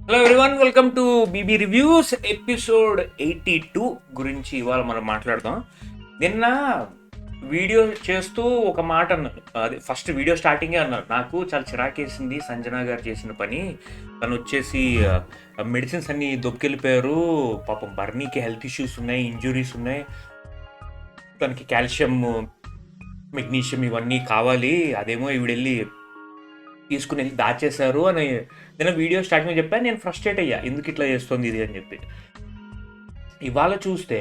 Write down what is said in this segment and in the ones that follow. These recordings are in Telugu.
Hello everyone, welcome to BB reviews episode 82 గురించి ఇవాళ మనం మాట్లాడదాం. నిన్న వీడియో చేస్తూ ఒక మాట అన్నారు. అది ఫస్ట్ వీడియో స్టార్టింగే అన్నారు, నాకు చాలా చిరాకేసింది సంజన గారు చేసిన పని. తను వచ్చేసి మెడిసిన్స్ అన్ని దొబ్బుకెళ్ళిపోయారు. పాపం బర్నీకి హెల్త్ ఇష్యూస్ ఉన్నాయి, ఇంజురీస్ ఉన్నాయి, తనకి కాల్షియం, మెగ్నీషియం ఇవన్నీ కావాలి, అదేమో ఈవిడెళ్ళి తీసుకుని వెళ్ళి దాచేశారు అని నేను వీడియో స్టార్టింగ్ చెప్పాను. నేను ఫ్రస్ట్రేట్ అయ్యా, ఎందుకు ఇట్లా చేస్తుంది ఇది అని చెప్పి. ఇవాళ చూస్తే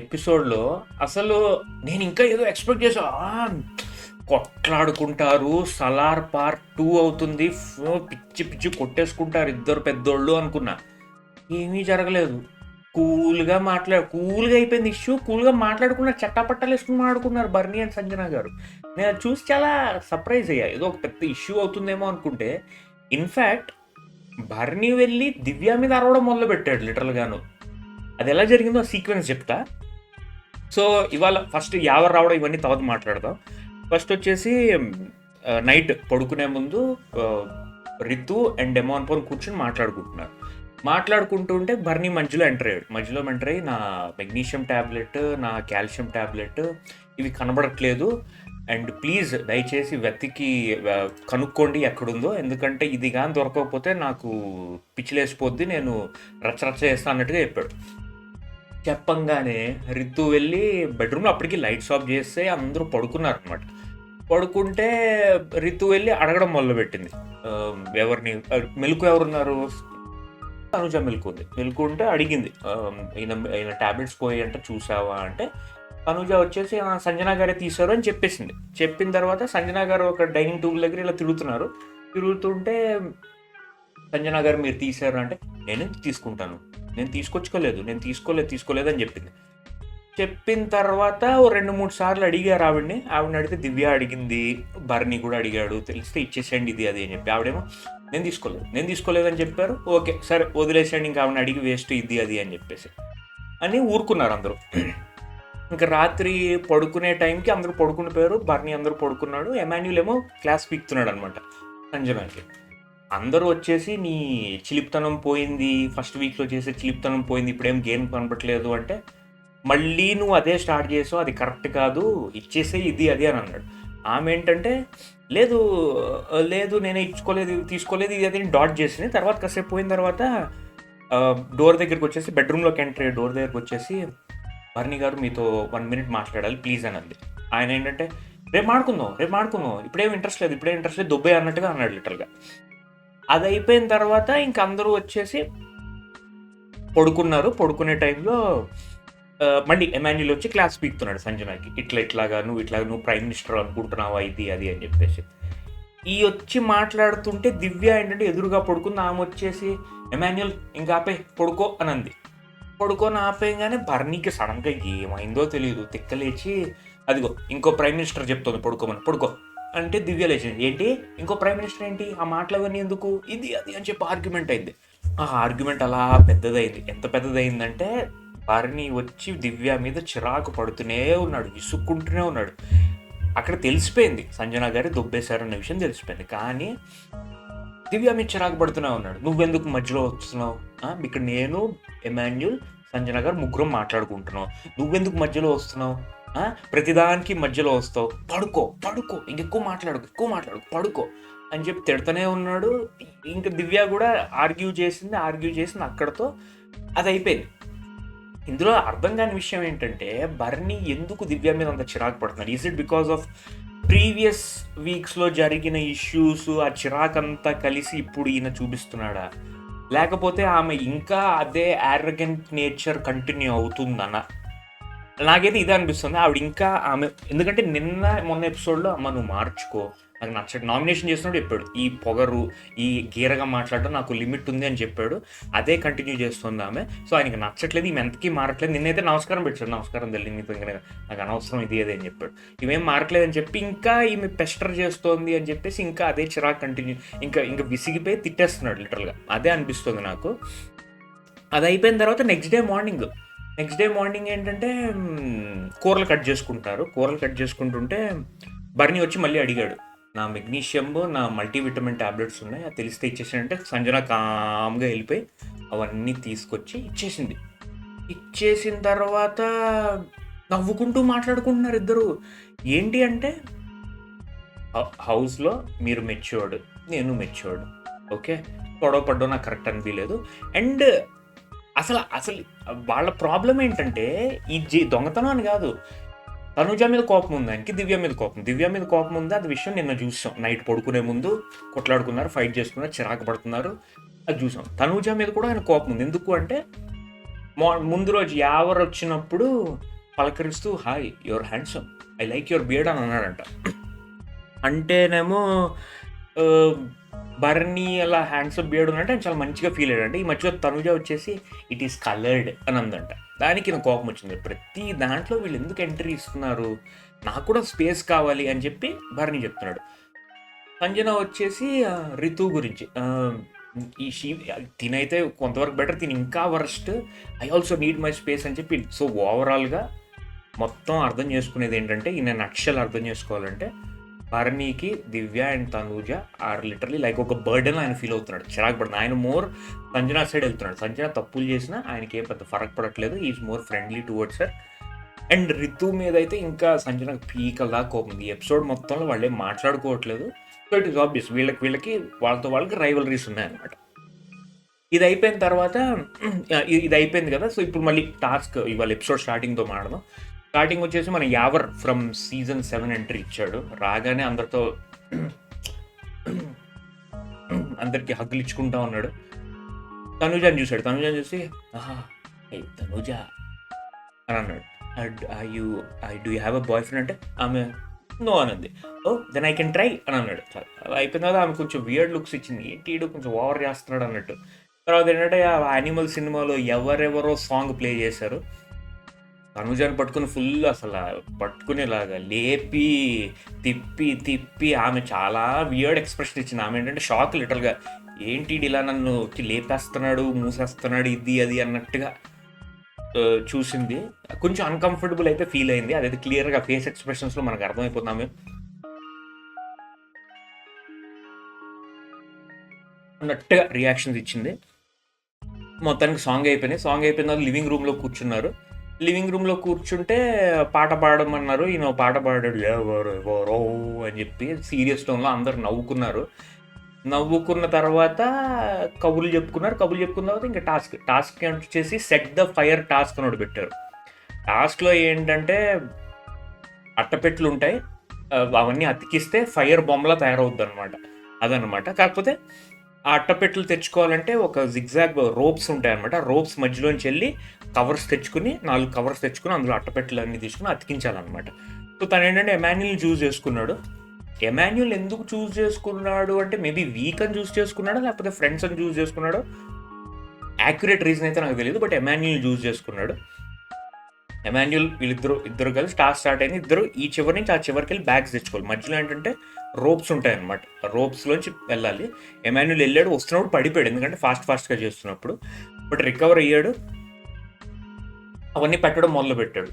ఎపిసోడ్లో అసలు నేను ఇంకా ఏదో ఎక్స్పెక్ట్ చేసా, కొట్లాడుకుంటారు, సలార్ పార్ట్ 2 అవుతుంది, పిచ్చి పిచ్చి కొట్టేసుకుంటారు ఇద్దరు పెద్దోళ్ళు అనుకున్నా. ఏమీ జరగలేదు. కూల్గా అయిపోయింది ఇష్యూ. కూల్గా మాట్లాడుకున్నారు, చట్టాపట్టాలు వేసుకుని మాట్లాడుకున్నారు బర్నీ అండ్ సంజన గారు. నేను అది చూసి చాలా సర్ప్రైజ్ అయ్యా. ఏదో ఒక పెద్ద ఇష్యూ అవుతుందేమో అనుకుంటే ఇన్ఫ్యాక్ట్ బర్నీ వెళ్ళి దివ్య మీద అరవడం మొదలు పెట్టాడు లిటరల్గాను. అది ఎలా జరిగిందో సీక్వెన్స్ చెప్తా. సో ఇవాళ ఫస్ట్ యావర్ రావడం ఇవన్నీ తర్వాత మాట్లాడదాం. ఫస్ట్ వచ్చేసి నైట్ పడుకునే ముందు రితు అండ్ డెమాన్ పోన్ కూర్చొని మాట్లాడుకుంటుంటే బర్నీ మధ్యలో ఎంటర్ అయ్యి నా మెగ్నీషియం ట్యాబ్లెట్, నా కాల్షియం ట్యాబ్లెట్ ఇవి కనబడట్లేదు, అండ్ ప్లీజ్ దయచేసి వెతికి కనుక్కోండి ఎక్కడుందో, ఎందుకంటే ఇది కానీ దొరకకపోతే నాకు పిచ్చిలేసిపోద్ది, నేను రచ్చరచ్చ చేస్తాను అన్నట్టుగా చెప్పాడు. చెప్పంగానే రితు వెళ్ళి బెడ్రూమ్లో అప్పటికి లైట్స్ ఆఫ్ చేస్తే అందరూ పడుకున్నారు అనమాట. పడుకుంటే రితు వెళ్ళి అడగడం మొదలుపెట్టింది, ఎవరిని, మెలకు ఎవరున్నారు, తనుజ మెలుకుంటే అడిగింది, ఈయన ట్యాబ్లెట్స్ పోయి అంటే చూసావా అంటే, తనుజ వచ్చేసి సంజన గారే తీశారు అని చెప్పేసింది. చెప్పిన తర్వాత సంజన గారు ఒక డైనింగ్ టేబుల్ దగ్గర ఇలా తిరుగుతుంటే సంజన గారు మీరు తీశారు అంటే, నేను తీసుకుంటాను, నేను తీసుకోలేదు అని చెప్పింది. చెప్పిన తర్వాత ఓ 2-3 సార్లు అడిగారు ఆవిడని అడిగితే దివ్య అడిగింది, భరణి కూడా అడిగాడు, తెలిస్తే ఇచ్చేసేయండి ఇది అది అని చెప్పి. ఆవిడేమో నేను తీసుకోలేదని చెప్పారు, ఓకే సరే వదిలేసేయండి, ఇంకా ఆవిడని అడిగి వేస్ట్ ఇది అది అని చెప్పేసి అని ఊరుకున్నారు అందరూ. ఇంకా రాత్రి పడుకునే టైంకి అందరూ పడుకునిపోయారు, బర్నీ అందరూ పడుకున్నాడు, ఎమాన్యుల్ ఏమో క్లాస్ పీక్తున్నాడు అనమాట సంజనాకి. అందరూ వచ్చేసి నీ చిలిపితనం పోయింది, ఫస్ట్ వీక్లో చేసే చిలిపితనం పోయింది, ఇప్పుడేం గేమ్ కనపట్లేదు అంటే, మళ్ళీ నువ్వు అదే స్టార్ట్ చేసావు, అది కరెక్ట్ కాదు, ఇచ్చేసే ఇది అది అని అన్నాడు. ఆమె ఏంటంటే లేదు నేనే తీసుకోలేదు ఇది అది డాట్ చేసింది. తర్వాత కాసేపు పోయిన తర్వాత డోర్ దగ్గరికి వచ్చేసి, బెడ్రూమ్లోకి ఎంటర్ అయ్యే డోర్ దగ్గరికి వచ్చేసి, బర్నీ గారు మీతో 1 minute మాట్లాడాలి ప్లీజ్ అని అంది. ఆయన ఏంటంటే రేపు మాడుకుందాం, ఇప్పుడేం ఇంట్రెస్ట్ లేదు దుబ్బే అన్నట్టుగా అన్నాడు లిటరల్గా. అది అయిపోయిన తర్వాత ఇంక అందరూ వచ్చేసి పడుకునే టైంలో మళ్ళీ ఎమాన్యుల్ వచ్చి క్లాస్ పీకుతున్నాడు సంజనాకి, ఇట్లాగా నువ్వు ప్రైమ్ మినిస్టర్ అనుకుంటున్నావా ఇది అది అని చెప్పేసి. ఈ వచ్చి మాట్లాడుతుంటే దివ్య ఏంటంటే ఎదురుగా పడుకుంది. ఆమె వచ్చేసి ఎమాన్యుల్ ఇంకా ఆపే పడుకో అని అంది. పడుకొని ఆపేయగానే బర్నీకి సడన్గా ఏమైందో తెలియదు, తిక్కలేచి అదిగో ఇంకో ప్రైమ్ మినిస్టర్ చెప్తుంది పడుకో అంటే దివ్య లేచింది. ఏంటి ఇంకో ప్రైమ్ మినిస్టర్ ఏంటి, ఆ మాటలు అవన్నీ ఎందుకు, ఇది అది అని చెప్పి ఆర్గ్యుమెంట్ అయింది. ఆ ఆర్గ్యుమెంట్ అలా పెద్దదైంది. ఎంత పెద్దదైందంటే బర్నీ వచ్చి దివ్య మీద చిరాకు పడుతూనే ఉన్నాడు, విసుక్కుంటూనే ఉన్నాడు. అక్కడ తెలిసిపోయింది సంజన గారి దొబ్బేశారన్న విషయం తెలిసిపోయింది. కానీ దివ్య మీద చిరాకు పడుతూనే ఉన్నాడు. నువ్వెందుకు మధ్యలో వస్తున్నావు, ఇక్కడ నేను, ఎమాన్యుల్, సంజన గారు ముగ్గురం మాట్లాడుకుంటున్నావు, నువ్వెందుకు మధ్యలో వస్తున్నావు, ప్రతిదానికి మధ్యలో వస్తావు, పడుకో ఇంకెక్కువ మాట్లాడు పడుకో అని చెప్పి తిడతనే ఉన్నాడు. ఇంకా దివ్య కూడా ఆర్గ్యూ చేసింది అక్కడతో అది అయిపోయింది. ఇందులో అర్థం కాని విషయం ఏంటంటే బర్నీ ఎందుకు దివ్య మీద అంత చిరాకు పడుతున్నాడు. Is it because of previous వీక్స్లో జరిగిన ఇష్యూస్, ఆ చిరాకంతా కలిసి ఇప్పుడు ఈయన చూపిస్తున్నాడా, లేకపోతే ఆమె ఇంకా అదే యారగెంట్ నేచర్ కంటిన్యూ అవుతుందన్న? నాకైతే ఇదే అనిపిస్తుంది. ఆవిడ ఇంకా ఎందుకంటే మొన్న ఎపిసోడ్లో అమ్మ నువ్వు మార్చుకో, నాకు నచ్చడు, నామినేషన్ చేసినప్పుడు చెప్పాడు, ఈ పొగరు, ఈ గీరగా మాట్లాడడం నాకు లిమిట్ ఉంది అని చెప్పాడు. అదే కంటిన్యూ చేస్తుంది ఆమె. సో ఆయనకి నచ్చట్లేదు, ఈమె ఎంతకీ మారట్లేదు. నిన్నైతే నమస్కారం పెట్టాడు, నమస్కారం తెలియదు నీతో, ఇంకా నాకు అనవసరం ఇది అదే అని చెప్పాడు. ఇవేం మారట్లేదు అని చెప్పి ఇంకా ఈమె పెస్టర్ చేస్తోంది అని చెప్పేసి ఇంకా అదే చిరాకు కంటిన్యూ, ఇంకా విసిగిపోయి తిట్టేస్తున్నాడు లిటరల్గా. అదే అనిపిస్తుంది నాకు. అది అయిపోయిన తర్వాత నెక్స్ట్ డే మార్నింగ్ ఏంటంటే కూరలు కట్ చేసుకుంటుంటే బర్నీ వచ్చి మళ్ళీ అడిగాడు, నా మెగ్నీషియం, నా మల్టీవిటమిన్ టాబ్లెట్స్ ఉన్నాయి, అది తెలిస్తే ఇచ్చేసానంటే సంజన కామ్గా వెళ్ళిపోయి అవన్నీ తీసుకొచ్చి ఇచ్చేసింది. ఇచ్చేసిన తర్వాత నవ్వుకుంటూ మాట్లాడుకుంటున్నారు ఇద్దరు. ఏంటి అంటే హౌస్లో మీరు మెచ్యూర్డ్, నేను మెచ్యూర్డ్, ఓకే, గొడవ పడ్డం నాకు కరెక్ట్ అనిపించలేదు. అండ్ అసలు అసలు వాళ్ళ ప్రాబ్లం ఏంటంటే ఈ దొంగతనం అని కాదు, తనుజ మీద కోపం ఉంది ఆయనకి, దివ్య మీద కోపం ఉంది. అది విషయం నిన్న చూసాం, నైట్ పడుకునే ముందు కొట్లాడుకున్నారు, ఫైట్ చేసుకున్నారు, చిరాకు పడుతున్నారు, అది చూసాం. తనుజ మీద కూడా ఆయన కోపం ఉంది. ఎందుకు అంటే ముందు రోజు యావర్ వచ్చినప్పుడు పలకరిస్తూ hi your handsome, I like your beard అని అన్నాడంట. అంటేనేమో బర్నీ అలా హ్యాండ్సమ్ బియర్డ్ ఉన్నట్టు ఆయన చాలా మంచిగా ఫీల్ అయ్యాడంటే. ఈ మధ్య తనుజ వచ్చేసి ఇట్ ఈస్ కలర్డ్ అని అందంట. దానికి నాకు కోపం వచ్చింది. ప్రతి దాంట్లో వీళ్ళు ఎందుకు ఎంట్రీ ఇస్తున్నారు, నాకు కూడా స్పేస్ కావాలి అని చెప్పి బర్నీ చెప్తున్నాడు. సంజన వచ్చేసి రితు గురించి తినైతే కొంతవరకు బెటర్, తిని ఇంకా worst, I also need my space అని చెప్పి. సో ఓవరాల్గా మొత్తం అర్థం చేసుకునేది ఏంటంటే, ఈయన నక్షలు అర్థం చేసుకోవాలంటే బర్నీకి Divya and Tanuja are literally like ఒక బర్డెన్ ఆయన ఫీల్ అవుతున్నాడు, చిరాకు పడుతుంది. ఆయన మోర్ సంజన సైడ్ వెళ్తున్నాడు. సంజన తప్పులు చేసినా ఆయనకి ఏ పెద్ద ఫరక్ పడట్లేదు, is more friendly towards her. And Ritu మీద అయితే ఇంకా సంజనకు పీకల్లా కోపం ఉంది. ఈ ఎపిసోడ్ మొత్తంలో వాళ్ళు ఏం మాట్లాడుకోవట్లేదు. సో ఇట్ ఈస్ ఆబ్వియస్ వీళ్ళకి వాళ్ళకి రైవలరీస్ ఉన్నాయన్నమాట. ఇది అయిపోయిన తర్వాత ఇది అయిపోయింది కదా. సో ఇప్పుడు మళ్ళీ టాస్క్ ఇవాళ ఎపిసోడ్ స్టార్టింగ్తో మాట్లాడదాం. స్టార్టింగ్ వచ్చేసి మన యావర్ ఫ్రమ్ సీజన్ 7 ఎంట్రీ ఇచ్చాడు. రాగానే అందరితో అందరికి హగ్గులు ఇచ్చుకుంటా ఉన్నాడు. తనుజాని చూశాడు. తనుజాని చూసి తనుజ అని అన్నాడు. Do you have a boy friend అంటే ఆమె నో అన్నది. ఓ దెన్ ఐ కెన్ ట్రై అని అన్నాడు. అలా అయిపోయిన తర్వాత ఆమె కొంచెం వియర్డ్ లుక్స్ ఇచ్చింది, ఏంటి ఈడు కొంచెం ఓవర్ చేస్తున్నాడు అన్నట్టు. తర్వాత ఏంటంటే ఆ యానిమల్ సినిమాలో ఎవరెవరో సాంగ్ ప్లే చేశారు. తనుజాని పట్టుకుని ఫుల్ అసలు పట్టుకునేలాగా లేపి తిప్పి ఆమె చాలా వియర్డ్ ఎక్స్ప్రెషన్ ఇచ్చింది. ఆమె ఏంటంటే షాక్ లిటరల్గా, ఏంటి ఇలా నన్ను లేపేస్తున్నాడు, మూసేస్తున్నాడు, ఇది అది అన్నట్టుగా చూసింది. కొంచెం అన్కంఫర్టబుల్ అయితే ఫీల్ అయింది. అదైతే క్లియర్గా ఫేస్ ఎక్స్ప్రెషన్స్లో మనకు అర్థమైపోతున్నాము అన్నట్టుగా రియాక్షన్స్ ఇచ్చింది. మొత్తానికి సాంగ్ అయిపోయినాయి. సాంగ్ అయిపోయిన తర్వాత లివింగ్ రూమ్లో కూర్చున్నారు. లివింగ్ రూమ్లో కూర్చుంటే పాట పాడమన్నారు. ఈయన పాట పాడాడు ఎవరో అని చెప్పి సీరియస్ టోన్లో. అందరు నవ్వుకున్న తర్వాత కబుర్లు చెప్పుకున్న తర్వాత ఇంకా టాస్క్ వచ్చేసి సెట్ ద ఫైర్ టాస్క్ అని ఒకటి పెట్టారు. టాస్క్లో ఏంటంటే అట్టపెట్లు ఉంటాయి, అవన్నీ అతికిస్తే ఫైర్ బొమ్మలా తయారవుద్ది అనమాట. అదనమాట. కాకపోతే ఆ అట్టపెట్లు తెచ్చుకోవాలంటే ఒక జిగ్జాగ్ రోప్స్ ఉంటాయి అనమాట. రోప్స్ మధ్యలోంచి వెళ్ళి కవర్స్ తెచ్చుకుని 4 కవర్స్ తెచ్చుకుని అందులో అట్టపెట్లు అన్నీ తీసుకుని అతికించాలన్నమాట. సో తను ఏంటంటే ఎమాన్యుల్ చూస్ చేసుకున్నాడు. ఎమాన్యుల్ ఎందుకు చూస్ చేసుకున్నాడు అంటే మేబీ వీక్ అని చూస్ చేసుకున్నాడో లేకపోతే ఫ్రెండ్స్ అని చూస్ చేసుకున్నాడో, యాక్యురేట్ రీజన్ అయితే నాకు తెలియదు. బట్ ఎమాన్యుల్ చూస్ చేసుకున్నాడు. ఎమాన్యుల్ ఇద్దరు కలిసి టాస్క్ స్టార్ట్ అయింది. ఇద్దరు ఈ చివరి నుంచి ఆ చివరికి వెళ్ళి బ్యాగ్స్ తెచ్చుకోవాలి. మధ్యలో ఏంటంటే రోప్స్ ఉంటాయన్నమాట, రోప్స్లోంచి వెళ్ళాలి. ఎమాన్యుల్ వెళ్ళాడు, వస్తున్నప్పుడు పడిపోయాడు ఎందుకంటే ఫాస్ట్గా చేస్తున్నప్పుడు. బట్ రికవర్ అయ్యాడు, అవన్నీ పెట్టడం మొదలు పెట్టాడు.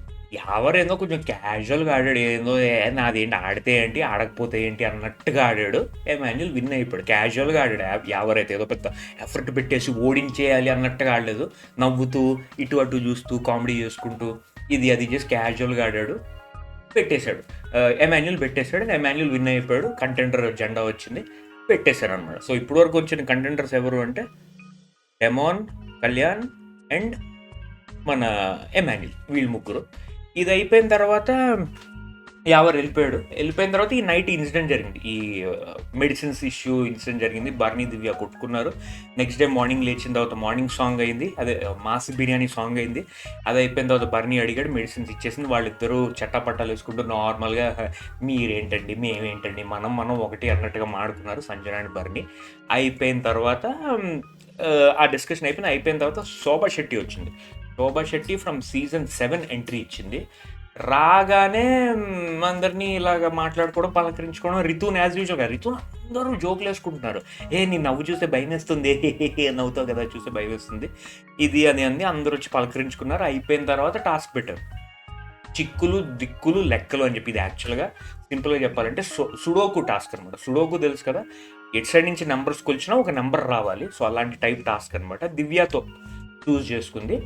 ఎవరేందో కొంచెం క్యాజువల్గా ఆడాడు, ఏందో నాదేంటి ఆడితే ఏంటి ఆడకపోతే ఏంటి అన్నట్టుగా ఆడాడు. ఎమాన్యుల్ విన్ అయిపోయాడు, క్యాజువల్గా ఆడాడు. ఎవరైతే ఏదో పెద్ద ఎఫర్ట్ పెట్టేసి ఓడించేయాలి అన్నట్టుగా ఆడలేదు, నవ్వుతూ ఇటు అటు చూస్తూ కామెడీ చేసుకుంటూ ఇది అది చేసి క్యాజువల్గా ఆడాడు. పెట్టేశాడు, ఎమాన్యుల్ పెట్టేశాడు. ఎమాన్యుల్ విన్ అయిపోయాడు. కంటెండర్ జెండా వచ్చింది, పెట్టేశారు అనమాట. సో ఇప్పుడు వరకు వచ్చిన కంటెండర్స్ ఎవరు అంటే డెమాన్, కళ్యాణ్ అండ్ మన ఎమాన్యుల్, వీళ్ళు ముగ్గురు. ఇది అయిపోయిన తర్వాత యావర్ వెళ్ళిపోయిన తర్వాత ఈ నైట్ ఇన్సిడెంట్ జరిగింది, ఈ మెడిసిన్స్ ఇష్యూ ఇన్సిడెంట్ జరిగింది. బర్నీ దివ్య కొట్టుకున్నారు. నెక్స్ట్ డే మార్నింగ్ లేచిన తర్వాత మార్నింగ్ సాంగ్ అయింది, అదే మాస్ బిర్యానీ సాంగ్ అయింది. అది అయిపోయిన తర్వాత బర్నీ అడిగాడు, మెడిసిన్స్ ఇచ్చేసింది. వాళ్ళిద్దరూ చట్టపట్టాలు వేసుకుంటూ నార్మల్గా మీరేంటండి మేమేంటండి మనం ఒకటి అన్నట్టుగా మాడుకున్నారు సంజన అండ్ బర్నీ. అయిపోయిన తర్వాత ఆ డిస్కషన్ అయిపోయిన తర్వాత శోభా శెట్టి వచ్చింది. Shobha Shetty from season 7 entry ఇచ్చింది. రాగానే అందరినీ ఇలాగ మాట్లాడుకోవడం, పలకరించుకోవడం. రితుని యాజ్ యూజువల్గా రితుని అందరూ జోకులు వేసుకుంటున్నారు. నీ నవ్వు చూస్తే భయం వేస్తుంది, నవ్వుతావు కదా చూస్తే భయం వేస్తుంది, ఇది అని అందరూ వచ్చి పలకరించుకున్నారు. అయిపోయిన తర్వాత టాస్క్ పెట్టారు. చిక్కులు, దిక్కులు, లెక్కలు అని చెప్పి. ఇది యాక్చువల్గా సింపుల్గా చెప్పాలంటే సుడోకు టాస్క్ అనమాట. సుడోకు తెలుసు కదా, ఎటు సైడ్ నుంచి నెంబర్స్ కొలిచినా ఒక నెంబర్ రావాలి. సో అలాంటి టైప్ టాస్క్ అనమాట. దివ్యతో చూస్ చేసుకుంది.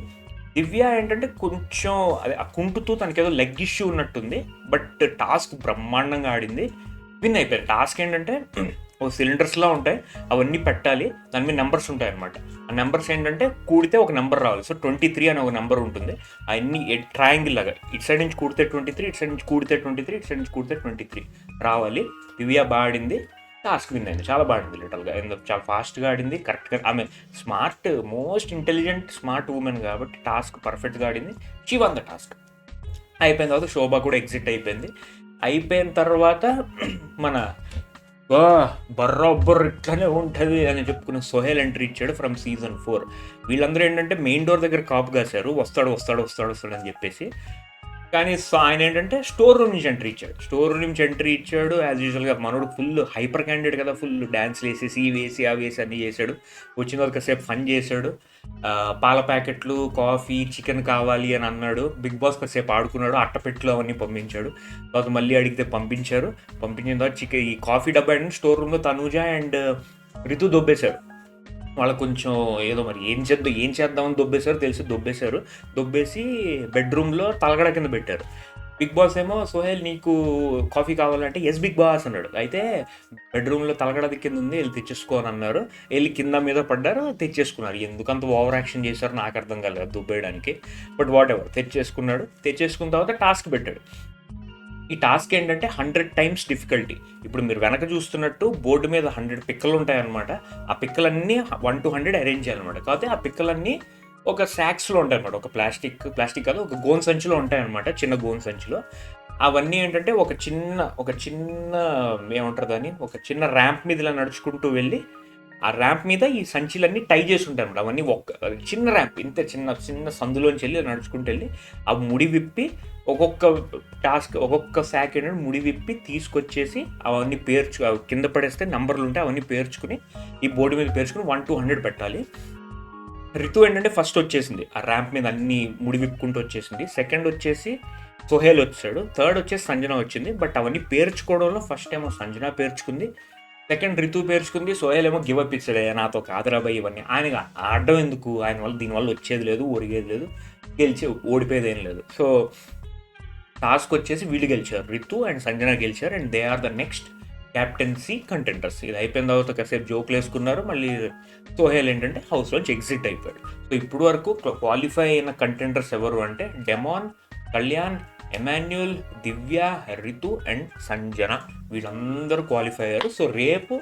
దివ్య ఏంటంటే కొంచెం అదే కుంటుతూ తనకేదో లెగ్ ఇష్యూ ఉన్నట్టుంది, బట్ టాస్క్ బ్రహ్మాండంగా ఆడింది, విన్ అయిపోయారు. టాస్క్ ఏంటంటే ఓ సిలిండర్స్లా ఉంటాయి, అవన్నీ పెట్టాలి, దాని మీద నెంబర్స్ ఉంటాయి అనమాట. ఆ నెంబర్స్ ఏంటంటే కూడితే ఒక నెంబర్ రావాలి. సో 23 అనే ఒక నెంబర్ ఉంటుంది. అవన్నీ ట్రయాంగిల్ లాగా, ఇటు సైడ్ నుంచి కూడితే 23, ఇటు సైడ్ నుంచి కూడితే 23, ఇటు సైడ్ నుంచి కూడితే 23 రావాలి. దివ్య బాగా ఆడింది, టాస్క్ విన్ అయింది. చాలా బాగుంది లిటరల్గా, ఎందుకు చాలా ఫాస్ట్గా ఆడింది, కరెక్ట్గా. ఆమె smart, most intelligent smart women కాబట్టి టాస్క్ పర్ఫెక్ట్గా ఆడింది. She won the task. అయిపోయిన తర్వాత శోభ కూడా ఎగ్జిట్ అయిపోయింది. అయిపోయిన తర్వాత మన బర్రొబ్బర్ ఇట్లానే ఉంటుంది అని చెప్పుకున్న సోహెల్ ఎంట్రీ ఇచ్చాడు ఫ్రమ్ సీజన్ 4. వీళ్ళందరూ ఏంటంటే మెయిన్ డోర్ దగ్గర కాపు కాశారు, వస్తాడు అని చెప్పేసి. కానీ ఆయన ఏంటంటే స్టోర్ రూమ్ నుంచి ఎంట్రీ ఇచ్చాడు. స్టోర్ రూమ్ నుంచి ఎంట్రీ ఇచ్చాడు. యాజ్ యూజువల్గా మనోడు ఫుల్ హైపర్ క్యాండిడేట్ కదా, ఫుల్ డ్యాన్స్లు వేసేసి ఇవి వేసి అవి వేసి అన్నీ చేశాడు. వచ్చిన వరకు కాసేపు ఫన్ చేశాడు. పాల ప్యాకెట్లు, కాఫీ, చికెన్ కావాలి అని అన్నాడు. బిగ్ బాస్ కాసేపు ఆడుకున్నాడు, అట్టపెట్లు అవన్నీ పంపించాడు. తర్వాత మళ్ళీ అడిగితే పంపించారు. పంపించిన తర్వాత ఈ కాఫీ డబ్బా అండ్ స్టోర్ రూమ్లో తనూజ అండ్ రితు దొబ్బేశారు. వాళ్ళకు కొంచెం ఏదో మరి ఏం చేద్దామని దొబ్బేసి బెడ్రూమ్లో తలగడ కింద పెట్టారు. బిగ్ బాస్ ఏమో సోహెల్ నీకు కాఫీ కావాలంటే ఎస్ బిగ్ బాస్ అన్నాడు. అయితే బెడ్రూమ్లో తలగడ కింద ఉంది, వెళ్ళి తెచ్చేసుకో అని అన్నారు. వెళ్ళి కింద మీద పడ్డారు, తెచ్చేసుకున్నారు. ఎందుకంత ఓవర్ యాక్షన్ చేశారు నాకు అర్థం కాలేదు దుబ్బేయడానికి, బట్ వాట్ ఎవర్, తెచ్చేసుకున్నాడు. తెచ్చేసుకున్న తర్వాత టాస్క్ పెట్టాడు. ఈ టాస్క్ ఏంటంటే 100 times డిఫికల్టీ. ఇప్పుడు మీరు వెనక చూస్తున్నట్టు బోర్డు మీద 100 పిక్కలు ఉంటాయన్నమాట. ఆ పిక్కలన్నీ 1 to 100 అరేంజ్ చేయాలన్నమాట. కాకపోతే ఆ పిక్కలన్నీ ఒక శాక్స్లో ఉంటాయన్నమాట. ఒక ప్లాస్టిక్ కాదు, ఒక గోన్ సంచిలో ఉంటాయన్నమాట, చిన్న గోన్ సంచిలో. అవన్నీ ఏంటంటే ఒక చిన్న ఏమంటారు దాన్ని, ఒక చిన్న ర్యాంప్ మీద ఇలా నడుచుకుంటూ వెళ్ళి ఆ ర్యాంప్ మీద ఈ సంచిలన్నీ టై చేసి ఉంటాయి అన్నమాట. అవన్నీ చిన్న ర్యాంప్, ఇంత చిన్న సందులోంచి వెళ్ళి నడుచుకుంటూ వెళ్ళి ఆ ముడి విప్పి ఒక్కొక్క శాక్ ఏంటంటే ముడి విప్పి తీసుకొచ్చేసి అవన్నీ కింద పడేస్తే నంబర్లు ఉంటాయి, అవన్నీ పేర్చుకుని ఈ బోర్డు మీద పేర్చుకుని 1 to 100 పెట్టాలి. రితు ఏంటంటే ఫస్ట్ వచ్చేసింది, ఆ ర్యాంప్ మీద అన్ని ముడి విప్పుకుంటూ వచ్చేసింది. సెకండ్ వచ్చేసి సోహెల్ వచ్చాడు. థర్డ్ వచ్చేసి సంజన వచ్చింది. బట్ అవన్నీ పేర్చుకోవడంలో ఫస్ట్ ఏమో సంజన పేర్చుకుంది, సెకండ్ రితు పేర్చుకుంది. సోహెల్ ఏమో గివ్ అప్ ఇచ్చాడు, నాతో కాదరాబాయి ఇవన్నీ. ఆయన ఆడడం ఎందుకు, ఆయన వల్ల దీనివల్ల వచ్చేది లేదు, ఒరిగేది లేదు, ఓడిపోయేది ఏం లేదు. సో టాస్క్ వచ్చేసి వీళ్ళు గెలిచారు, రితు అండ్ సంజన గెలిచారు. And they are the next captaincy contenders. ఇది అయిపోయిన తర్వాత కాసేపు జోకులు వేసుకున్నారు. మళ్ళీ సోహెల్ ఏంటంటే హౌస్లోంచి ఎగ్జిట్ అయిపోయాడు. సో ఇప్పుడు వరకు క్వాలిఫై అయిన కంటెండర్స్ ఎవరు అంటే demon, Kalyan, Emmanuel, Divya, Ritu and Sanjana, వీళ్ళందరూ క్వాలిఫై అయ్యారు. సో రేపు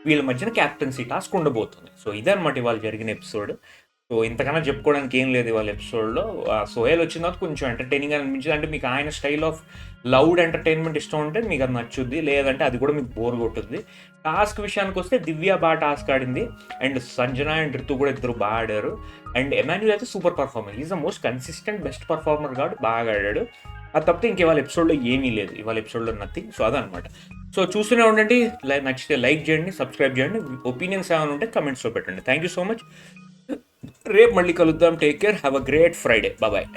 వీళ్ళ మధ్యన క్యాప్టెన్సీ టాస్క్ ఉండబోతుంది. సో ఇదన్నమాట ఇవాళ జరిగిన ఎపిసోడ్. సో ఇంతకన్నా చెప్పుకోవడానికి ఏం లేదు ఇవాళ ఎపిసోడ్లో. సోహెల్ వచ్చిన తర్వాత కొంచెం ఎంటర్టైనింగ్ అనిపించింది. అంటే మీకు ఆయన స్టైల్ ఆఫ్ లౌడ్ ఎంటర్టైన్మెంట్ ఇష్టం ఉంటే మీకు అది నచ్చుద్ది, లేదంటే అది కూడా మీకు బోర్ కొట్టుద్ది. టాస్క్ విషయానికి వస్తే దివ్య బాగా టాస్క్ ఆడింది, అండ్ సంజన అండ్ రితు కూడా ఇద్దరు బాగా ఆడారు. అండ్ ఎమాన్యుల్ అయితే super performer, is the most consistent best performer కాబట్టి బాగా ఆడాడు. అది తప్పితే ఇంక ఇవాళ ఎపిసోడ్లో ఏమీ లేదు, ఇవాళ ఎపిసోడ్లో నథింగ్. సో అదనమాట. సో చూస్తూనే ఉండండి, నచ్చితే లైక్ చేయండి, సబ్స్క్రైబ్ చేయండి, ఒపీనియన్స్ ఏమైనా ఉంటే కమెంట్స్లో పెట్టండి. Thank you so much. రేపు మళ్ళీ కలుద్దాం. Take care, have a great Friday. Bye.